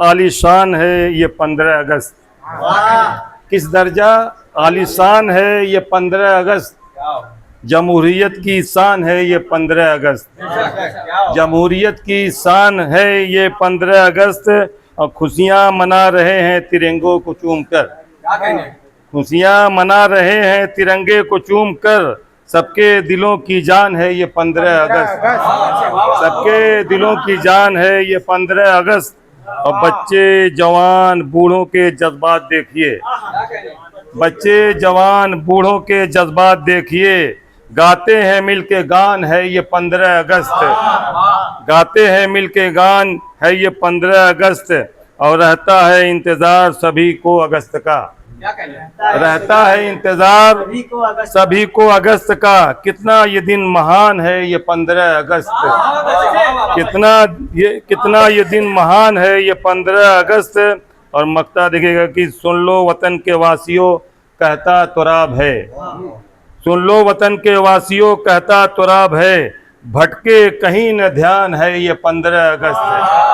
आलीशान है ये 15 अगस्त। किस दर्जा आलीशान है ये 15 अगस्त। जमहूरियत की शान है ये 15 अगस्त। जमहूरियत की शान है ये 15 अगस्त। और खुशियां मना रहे हैं तिरंगों को चूम कर। खुशियां मना रहे हैं तिरंगे को चूम कर। सबके दिलों की जान है ये 15 अगस्त। सबके दिलों की जान है ये 15 अगस्त। और बच्चे जवान बूढ़ों के जज्बात देखिए। बच्चे जवान बूढ़ों के जज्बात देखिए। गाते हैं मिलके गान है ये 15 अगस्त। गाते हैं मिलके गान है ये 15 अगस्त। और रहता है इंतजार सभी को अगस्त का। रहता है इंतजार सभी को अगस्त का। कितना ये दिन महान है ये 15 अगस्त। कितना ये दिन महान है ये 15 अगस्त। और मक्ता देखिएगा कि सुन लो वतन के वासियों कहता तुराब है। सुन लो वतन के वासियों कहता तुराब है। भटके कहीं न ध्यान है ये 15 अगस्त।